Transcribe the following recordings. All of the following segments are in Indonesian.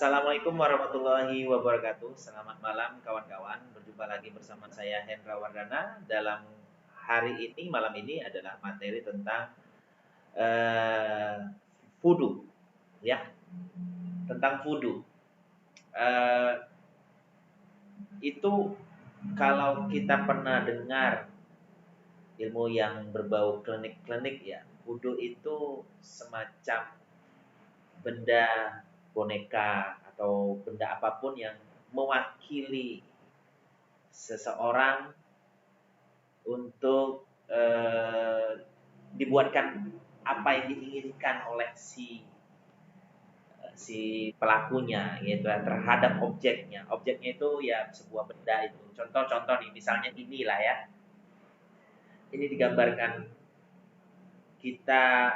Assalamualaikum warahmatullahi wabarakatuh. Selamat malam kawan-kawan. Berjumpa lagi bersama saya Hendra Wardana. Dalam hari ini, malam ini adalah materi tentang eh, vudu, ya, tentang vudu. Eh, itu kalau kita pernah dengar ilmu yang berbau klinik-klinik ya, vudu itu semacam benda boneka atau benda apapun yang mewakili seseorang untuk dibuatkan apa yang diinginkan oleh si pelakunya yaitu terhadap objeknya. Objeknya itu ya sebuah benda itu. Contoh-contoh nih, misalnya inilah ya. Ini digambarkan kita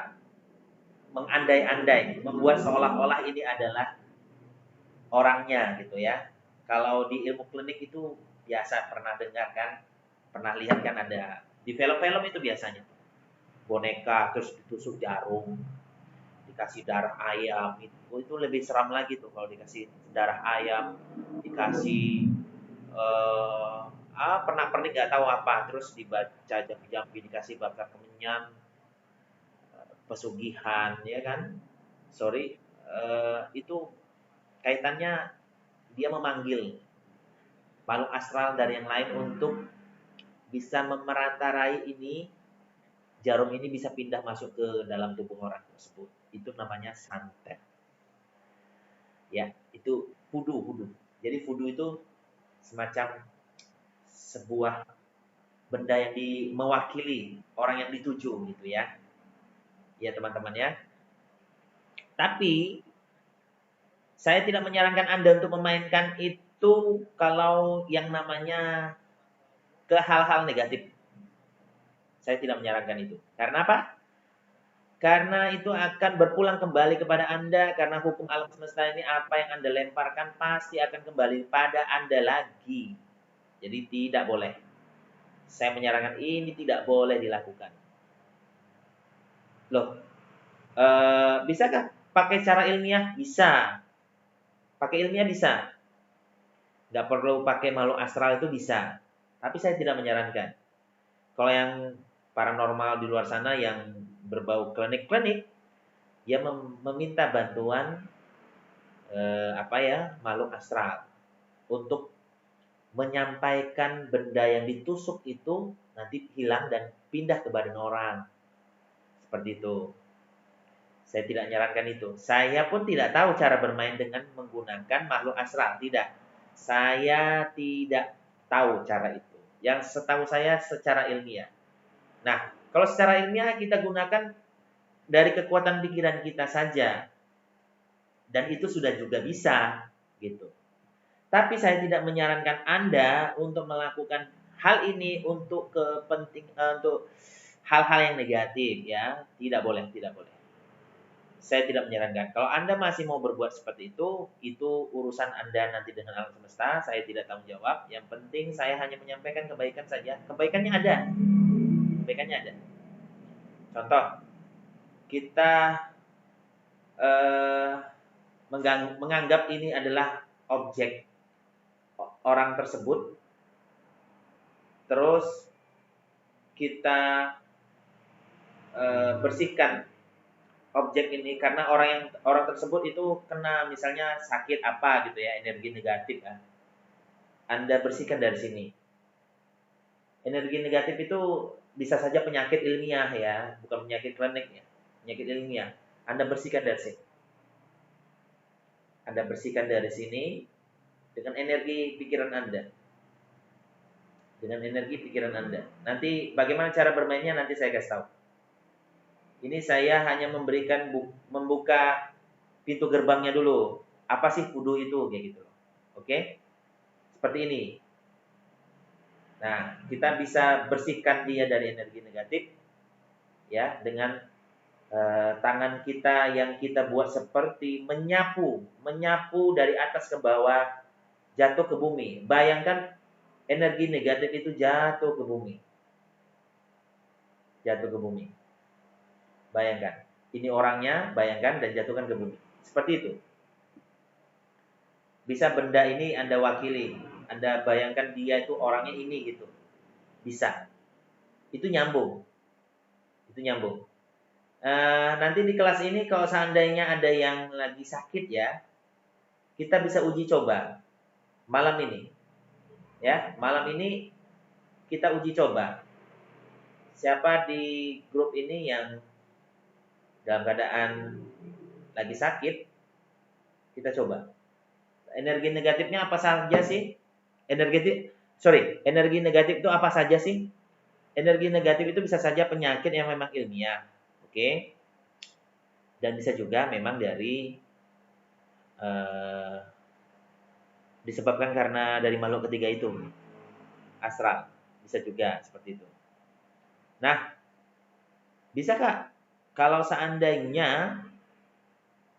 mengandai-andai, membuat seolah-olah ini adalah orangnya gitu ya. Kalau di ilmu klinik itu biasa pernah dengar kan, pernah lihat kan ada di film-film itu biasanya boneka terus ditusuk jarum, dikasih darah ayam itu lebih seram lagi tuh kalau dikasih darah ayam, dikasih pernah pernik nggak tahu apa, terus dibaca jampi-jampi, dikasih bakar kemenyan, pesugihan ya kan. Sorry, itu kaitannya dia memanggil makhluk astral dari yang lain untuk bisa memerantarai ini, jarum ini bisa pindah masuk ke dalam tubuh orang tersebut. Itu namanya santet. Ya, itu vudu. Jadi vudu itu semacam sebuah benda yang mewakili orang yang dituju gitu ya. Ya teman-teman ya. Tapi saya tidak menyarankan Anda untuk memainkan itu kalau yang namanya ke hal-hal negatif. Saya tidak menyarankan itu. Karena apa? Karena itu akan berpulang kembali kepada Anda, karena hukum alam semesta ini apa yang Anda lemparkan pasti akan kembali pada Anda lagi. Jadi tidak boleh. Saya menyarankan ini tidak boleh dilakukan. Loh, bisakah pakai cara ilmiah? Bisa. Pakai ilmiah bisa. Nggak perlu pakai makhluk astral itu bisa. Tapi saya tidak menyarankan. Kalau yang paranormal di luar sana yang berbau klinik-klinik, dia meminta bantuan makhluk astral untuk menyampaikan benda yang ditusuk itu nanti hilang dan pindah ke badan orang. Seperti itu. Saya tidak menyarankan itu. Saya pun tidak tahu cara bermain dengan menggunakan makhluk astral. Tidak. Saya tidak tahu cara itu. Yang setahu saya secara ilmiah. Nah, kalau secara ilmiah kita gunakan dari kekuatan pikiran kita saja. Dan itu sudah juga bisa. Gitu. Tapi saya tidak menyarankan Anda untuk melakukan hal ini untuk untuk hal-hal yang negatif ya. Tidak boleh, tidak boleh. Saya tidak menyarankan. Kalau Anda masih mau berbuat seperti itu urusan Anda nanti dengan alam semesta. Saya tidak tanggung jawab. Yang penting saya hanya menyampaikan kebaikan saja. Kebaikannya ada. Kebaikannya ada. Contoh, kita eh, menganggap ini adalah objek orang tersebut. Terus kita bersihkan objek ini karena orang tersebut itu kena misalnya sakit apa gitu ya, energi negatif kan. Anda bersihkan dari sini. Energi negatif itu bisa saja penyakit ilmiah ya, bukan penyakit klinik ya. Penyakit ilmiah. Anda bersihkan dari sini. Anda bersihkan dari sini dengan energi pikiran Anda. Dengan energi pikiran Anda. Nanti bagaimana cara bermainnya nanti saya kasih tahu. Ini saya hanya membuka pintu gerbangnya dulu. Apa sih vudu itu kayak gitu. Oke? Seperti ini. Nah, kita bisa bersihkan dia dari energi negatif ya dengan tangan kita yang kita buat seperti menyapu dari atas ke bawah, jatuh ke bumi. Bayangkan energi negatif itu jatuh ke bumi. Jatuh ke bumi. Bayangkan. Ini orangnya, bayangkan dan jatuhkan ke bumi. Seperti itu. Bisa benda ini Anda wakili. Anda bayangkan dia itu orangnya ini gitu. Bisa. Itu nyambung. Itu nyambung. Nanti di kelas ini kalau seandainya ada yang lagi sakit ya, kita bisa uji coba malam ini. Ya, malam ini kita uji coba. Siapa di grup ini yang dalam keadaan lagi sakit, kita coba. Energi negatifnya apa saja sih? Energi negatif itu apa saja sih? Energi negatif itu bisa saja penyakit yang memang ilmiah, oke? Dan bisa juga memang dari disebabkan karena dari makhluk ketiga itu, astral, bisa juga seperti itu. Nah, bisakah kalau seandainya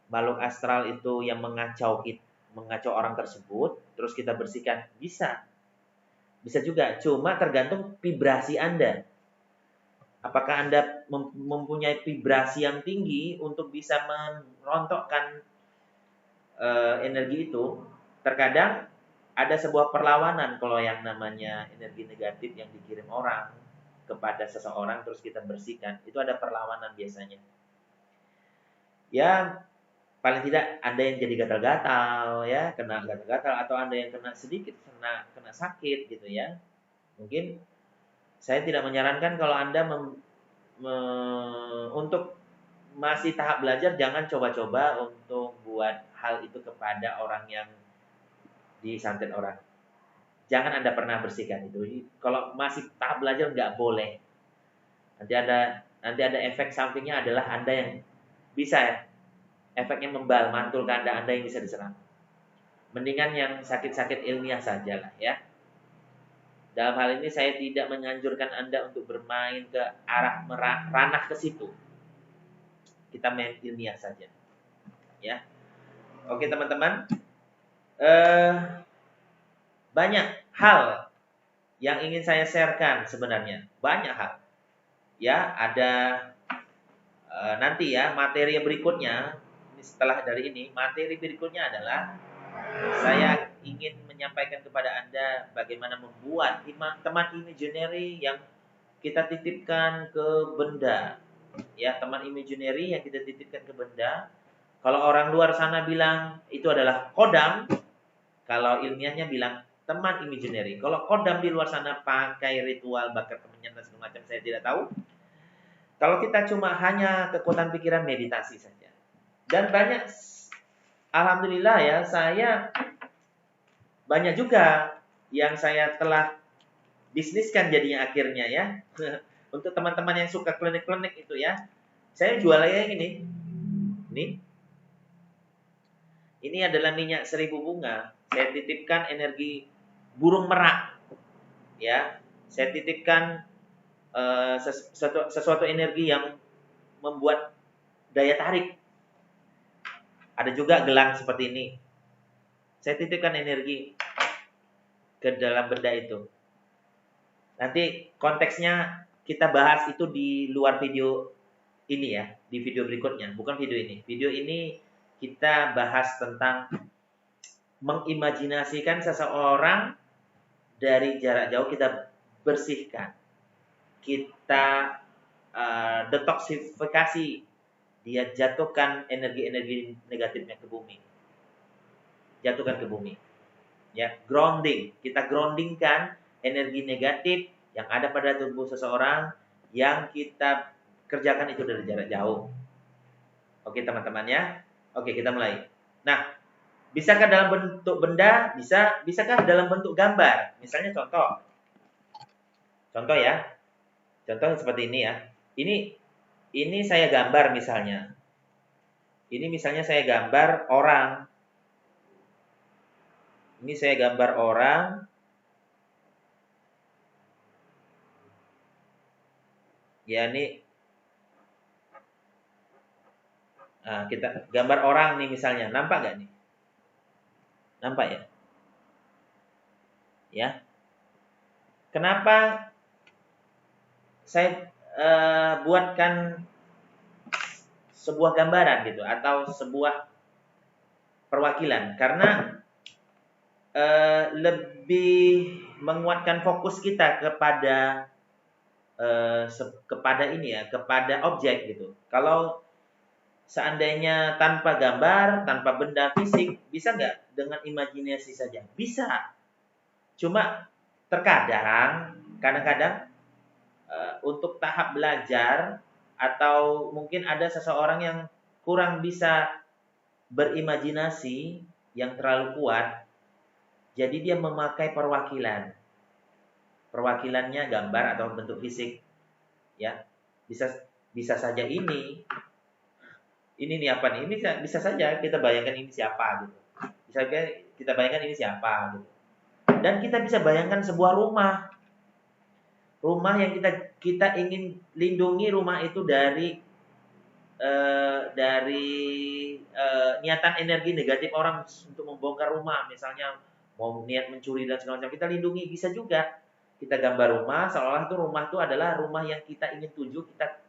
makhluk astral itu yang mengacau orang tersebut, terus kita bersihkan? Bisa. Bisa juga, cuma tergantung vibrasi Anda. Apakah Anda mempunyai vibrasi yang tinggi untuk bisa merontokkan energi itu? Terkadang ada sebuah perlawanan kalau yang namanya energi negatif yang dikirim orang kepada seseorang terus kita bersihkan, itu ada perlawanan biasanya. Ya, paling tidak Anda yang jadi gatal-gatal ya, kena gatal-gatal, atau Anda yang kena sedikit kena sakit gitu ya. Mungkin saya tidak menyarankan kalau Anda untuk masih tahap belajar, jangan coba-coba untuk buat hal itu kepada orang yang disantet orang. Jangan Anda pernah bersihkan itu. Kalau masih tahap belajar nggak boleh. Nanti ada efek sampingnya adalah Anda yang bisa ya, efeknya membal, mantul ke Anda yang bisa diserang. Mendingan yang sakit-sakit ilmiah saja lah ya. Dalam hal ini saya tidak menganjurkan Anda untuk bermain ke arah ranah ke situ. Kita main ilmiah saja. Ya. Oke teman-teman. Banyak hal yang ingin saya sharekan sebenarnya. Banyak hal. Ya, ada nanti ya materi berikutnya. Setelah dari ini, materi berikutnya adalah saya ingin menyampaikan kepada Anda bagaimana membuat teman imaginary yang kita titipkan ke benda. Ya, teman imaginary yang kita titipkan ke benda. Kalau orang luar sana bilang itu adalah kodam, kalau ilmiahnya bilang teman imaginary. Kalau kodam di luar sana pakai ritual bakar kemenyan dan segala macam, saya tidak tahu. Kalau kita cuma hanya kekuatan pikiran, meditasi saja. Dan banyak, alhamdulillah ya, saya banyak juga yang saya telah bisniskan jadinya akhirnya ya. Untuk teman-teman yang suka klinik-klinik itu ya, saya jual yang ini. Ini adalah minyak 1000 bunga. Saya titipkan energi burung merak. Ya, saya titipkan sesuatu energi yang membuat daya tarik. Ada juga gelang seperti ini. Saya titipkan energi ke dalam benda itu. Nanti konteksnya kita bahas itu di luar video ini ya, di video berikutnya, bukan video ini. Video ini kita bahas tentang mengimajinasikan seseorang dari jarak jauh, kita bersihkan. Kita detoksifikasi, dia jatuhkan energi-energi negatifnya ke bumi. Jatuhkan ke bumi. Ya, grounding. Kita groundingkan energi negatif yang ada pada tubuh seseorang yang kita kerjakan itu dari jarak jauh. Oke, teman-teman ya. Oke, kita mulai. Nah, bisakah dalam bentuk benda? Bisakah dalam bentuk gambar? Misalnya contoh ya. Contoh seperti ini ya. Ini saya gambar misalnya. Ini misalnya saya gambar orang. Ini saya gambar orang. Ya, ini kita gambar orang nih misalnya. Nampak nggak nih? Nampak ya? Ya. Kenapa saya buatkan sebuah gambaran gitu atau sebuah perwakilan? Karena lebih menguatkan fokus kita kepada kepada objek gitu. Kalau seandainya tanpa gambar, tanpa benda fisik, bisa nggak dengan imajinasi saja? Bisa. Cuma kadang-kadang untuk tahap belajar atau mungkin ada seseorang yang kurang bisa berimajinasi yang terlalu kuat, jadi dia memakai perwakilan. Perwakilannya gambar atau bentuk fisik, ya. Bisa saja ini nih apa nih? Ini bisa saja kita bayangkan ini siapa gitu. Bisa kita bayangkan ini siapa gitu. Dan kita bisa bayangkan sebuah rumah. Rumah yang kita ingin lindungi rumah itu dari niatan energi negatif orang untuk membongkar rumah, misalnya mau niat mencuri dan segala macam, kita lindungi. Bisa juga kita gambar rumah seolah itu rumah itu adalah rumah yang kita ingin tuju, kita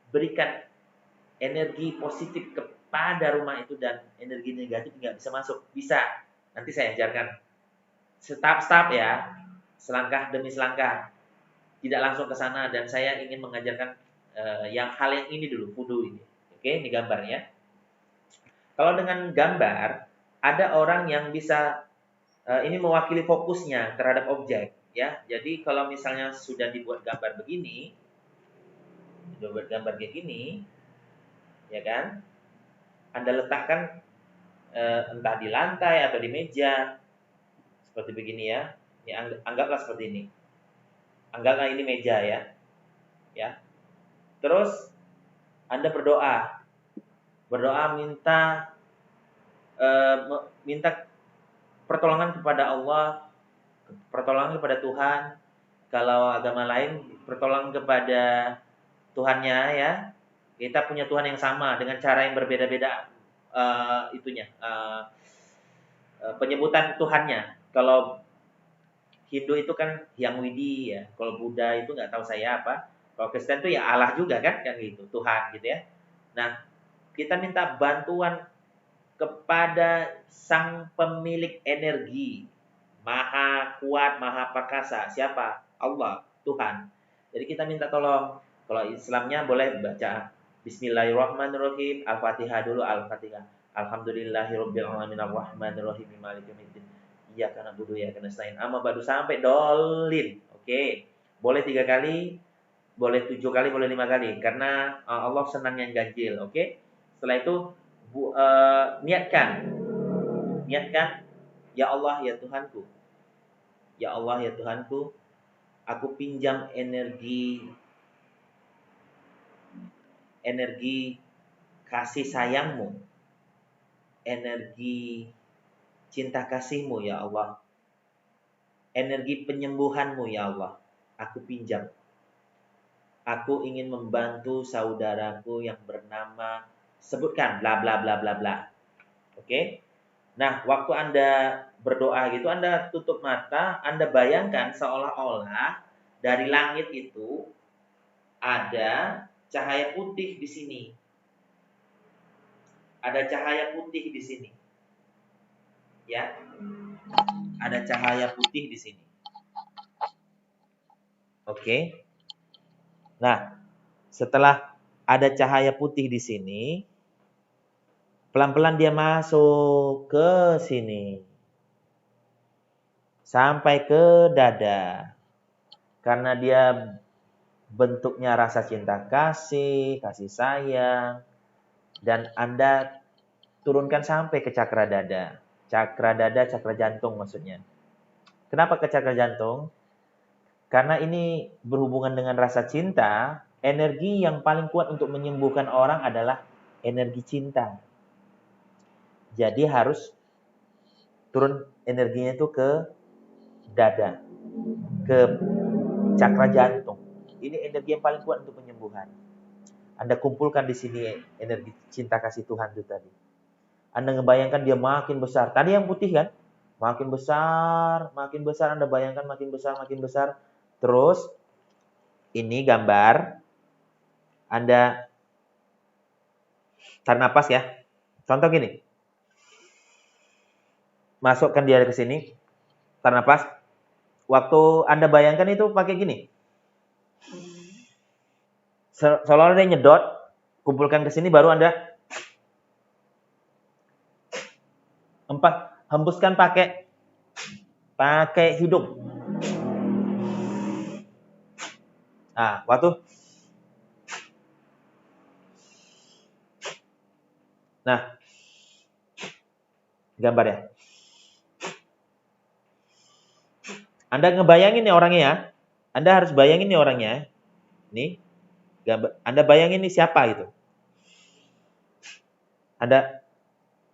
berikan energi positif kepada rumah itu dan energi negatif nggak bisa masuk. Bisa, nanti saya ajarkan step-step ya, selangkah demi selangkah, tidak langsung ke sana. Dan saya ingin mengajarkan hal yang ini dulu, wudu ini. Oke, ini gambarnya. Kalau dengan gambar, ada orang yang bisa ini mewakili fokusnya terhadap objek, ya. Jadi kalau misalnya sudah dibuat gambar begini, ya kan? Anda letakkan entah di lantai atau di meja, seperti begini ya. Ini anggaplah seperti ini. Anggaplah ini meja ya, ya. Terus Anda berdoa minta pertolongan kepada Allah, pertolongan kepada Tuhan. Kalau agama lain pertolongan kepada Tuhannya ya. Kita punya Tuhan yang sama dengan cara yang berbeda-beda penyebutan Tuhannya. Kalau Hindu itu kan Hyang Widi ya. Kalau Buddha itu nggak tahu saya apa. Kalau Kristen itu ya Allah juga kan gitu, Tuhan gitu ya. Nah, kita minta bantuan kepada sang pemilik energi, maha kuat, maha perkasa. Siapa? Allah, Tuhan. Jadi kita minta tolong. Kalau Islamnya boleh baca Bismillahirrahmanirrahim, Al-Fatihah dulu, Al-Fatihah. Alhamdulillahirabbil alamin arrahmanirrahim maliki yaumiddin. Iyyaka na'budu wa iyyaka nasta'in. Amma ba'du sampai dolin. Oke. Boleh 3 kali, boleh 7 kali, boleh 5 kali karena Allah senang yang ganjil, oke? Setelah itu niatkan, ya Allah ya Tuhanku. Ya Allah ya Tuhanku, aku pinjam energi kasih sayangmu, energi cinta kasihmu ya Allah, energi penyembuhanmu ya Allah, aku pinjam. Aku ingin membantu saudaraku yang bernama, sebutkan bla bla bla bla bla. Oke? Nah, waktu Anda berdoa gitu, Anda tutup mata, Anda bayangkan seolah-olah dari langit itu ada cahaya putih di sini. Ada cahaya putih di sini. Ya. Ada cahaya putih di sini. Oke. Nah, setelah ada cahaya putih di sini, pelan-pelan dia masuk ke sini. Sampai ke dada. Karena dia bentuknya rasa cinta kasih sayang. Dan Anda turunkan sampai ke cakra dada. Cakra dada, cakra jantung maksudnya. Kenapa ke cakra jantung? Karena ini berhubungan dengan rasa cinta. Energi yang paling kuat untuk menyembuhkan orang adalah energi cinta. Jadi harus turun energinya itu ke dada, ke cakra jantung. Ini energi yang paling kuat untuk penyembuhan. Anda kumpulkan di sini energi cinta kasih Tuhan itu tadi. Anda ngebayangkan dia makin besar. Tadi yang putih kan? Makin besar. Anda bayangkan makin besar. Terus, ini gambar. Anda tarik napas ya. Contoh gini. masukkan dia ke sini, tarik nafas. Waktu Anda bayangkan itu pakai gini. Seolah-olah dia nyedot, kumpulkan ke sini, baru Anda hembuskan pakai hidung. Nah, waktu gambar ya. Anda ngebayangin nih orangnya ya. Anda harus bayangin nih orangnya. Nih, gambar. Anda bayangin nih siapa itu.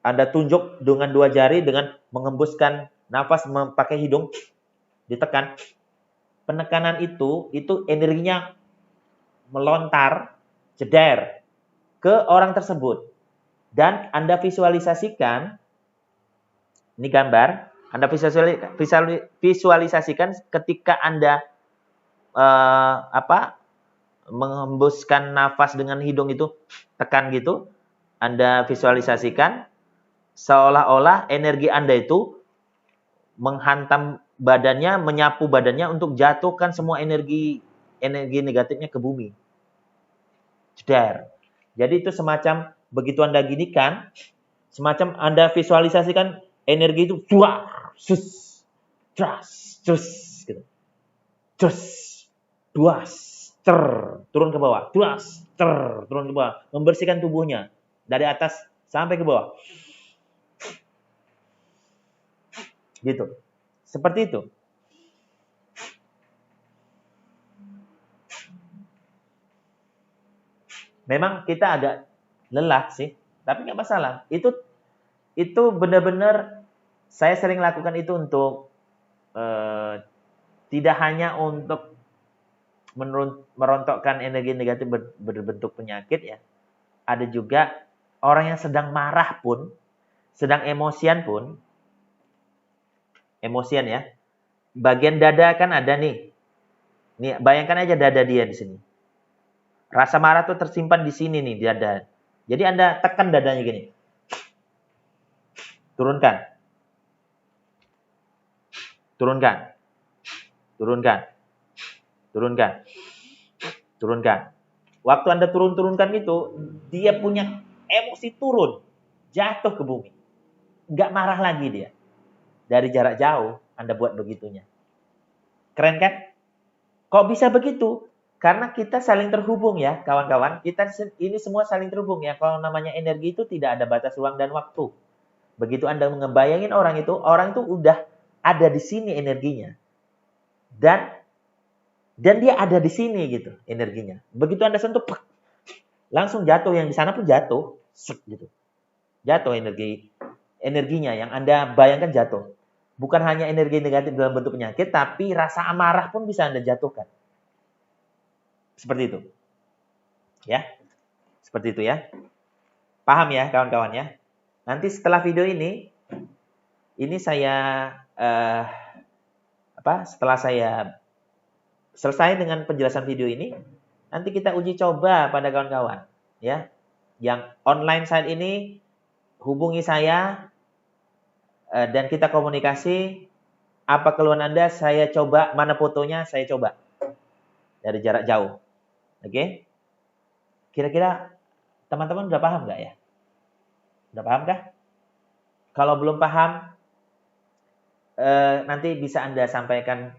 Anda tunjuk dengan 2 jari dengan mengembuskan nafas pakai hidung, ditekan. Penekanan itu energinya melontar, jeder ke orang tersebut. Dan Anda visualisasikan, ini gambar, Anda visualisasikan ketika Anda menghembuskan nafas dengan hidung itu, tekan gitu, Anda visualisasikan seolah-olah energi Anda itu menghantam badannya, menyapu badannya untuk jatuhkan semua energi negatifnya ke bumi. Jeder. Jadi itu semacam begitu Anda ginikan, semacam Anda visualisasikan energi itu sus, terus gitu. Terus, turun ke bawah, turun ke bawah, membersihkan tubuhnya dari atas sampai ke bawah. Gitu. Seperti itu. Memang kita agak lelah sih, tapi nggak masalah. Itu benar-benar saya sering lakukan itu untuk tidak hanya untuk merontokkan energi negatif berbentuk penyakit ya. Ada juga orang yang sedang marah pun, sedang emosian ya. Bagian dada kan ada nih. Nih, bayangkan aja dada dia di sini. Rasa marah tuh tersimpan di sini nih, di dada. Jadi Anda tekan dadanya gini. Turunkan. Waktu Anda turunkan itu, dia punya emosi turun. Jatuh ke bumi. Nggak marah lagi dia. Dari jarak jauh, Anda buat begitunya. Keren kan? Kok bisa begitu? Karena kita saling terhubung ya, kawan-kawan. Kita ini semua saling terhubung ya. Kalau namanya energi itu tidak ada batas ruang dan waktu. Begitu Anda ngebayangin orang itu udah ada di sini energinya. Dan dia ada di sini gitu energinya. Begitu Anda sentuh, langsung jatuh, yang di sana pun jatuh, gitu. Jatuh energinya yang Anda bayangkan jatuh. Bukan hanya energi negatif dalam bentuk penyakit, tapi rasa amarah pun bisa Anda jatuhkan. Seperti itu. Ya. Seperti itu ya. Paham ya kawan-kawan ya? Nanti setelah video ini saya setelah saya selesai dengan penjelasan video ini, nanti kita uji coba pada kawan-kawan ya. Yang online saat ini hubungi saya dan kita komunikasi. Apa keluhan Anda, saya coba, mana fotonya saya coba dari jarak jauh. Oke? Kira-kira teman-teman udah paham nggak ya? Udah paham kah? Kalau belum paham, nanti bisa Anda sampaikan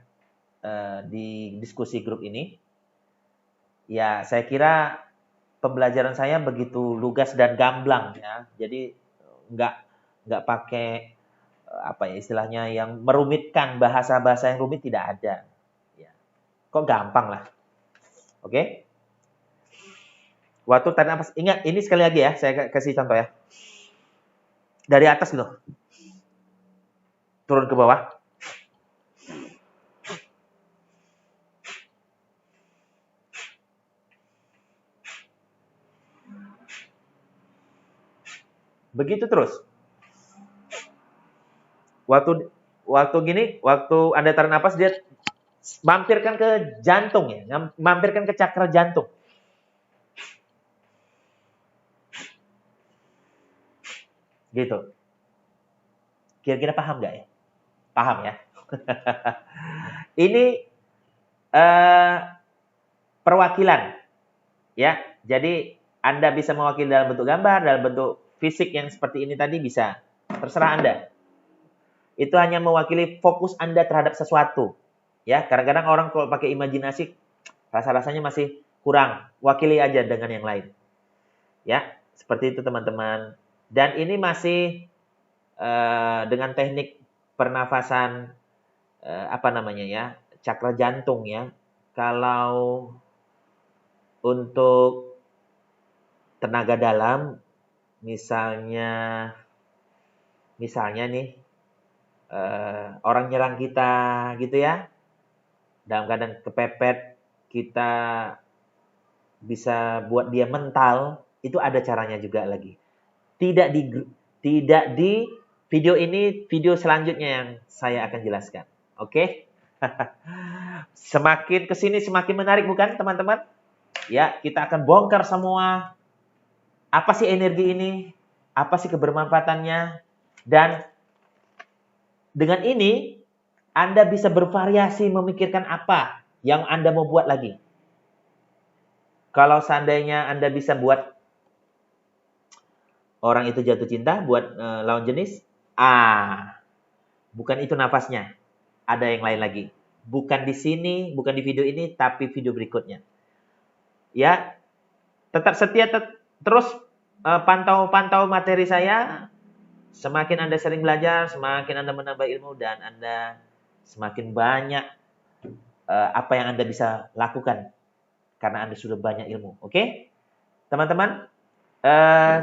di diskusi grup ini. Ya, saya kira pembelajaran saya begitu lugas dan gamblang ya. Jadi nggak pakai istilahnya yang merumitkan, bahasa-bahasa yang rumit tidak ada. Ya. Kok gampang lah. Oke? Waktu tarik nafas, ingat ini sekali lagi ya, saya kasih contoh ya. Dari atas gitu. Turun ke bawah. Begitu terus. Waktu Anda tarik nafas, dia mampirkan ke jantung ya, mampirkan ke cakra jantung. Gitu. Kira-kira paham nggak ya? Paham ya? Ini perwakilan, ya. Jadi Anda bisa mewakili dalam bentuk gambar, dalam bentuk fisik yang seperti ini tadi bisa. Terserah Anda. Itu hanya mewakili fokus Anda terhadap sesuatu. Ya, kadang-kadang orang kalau pakai imajinasi rasa-rasanya masih kurang. Wakili aja dengan yang lain. Ya, seperti itu teman-teman. Dan ini masih dengan teknik pernafasan cakra jantung ya. Kalau untuk tenaga dalam, misalnya nih orang nyerang kita gitu ya, dalam keadaan kepepet, kita bisa buat dia mental, itu ada caranya juga lagi. Tidak di video ini, video selanjutnya yang saya akan jelaskan. Oke? Semakin kesini semakin menarik bukan teman-teman? Ya, kita akan bongkar semua. Apa sih energi ini? Apa sih kebermanfaatannya? Dan dengan ini, Anda bisa bervariasi memikirkan apa yang Anda mau buat lagi. Kalau seandainya Anda bisa buat orang itu jatuh cinta, buat lawan jenis, bukan itu nafasnya. Ada yang lain lagi. Bukan di sini, bukan di video ini, tapi video berikutnya. Ya, tetap setia terus pantau materi saya. Semakin Anda sering belajar, semakin Anda menambah ilmu dan Anda semakin banyak apa yang Anda bisa lakukan karena Anda sudah banyak ilmu. Oke? Teman-teman,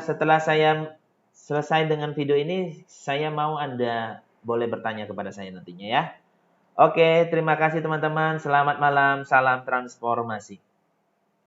setelah saya selesai dengan video ini, saya mau Anda boleh bertanya kepada saya nantinya ya. Oke, terima kasih teman-teman. Selamat malam, salam transformasi.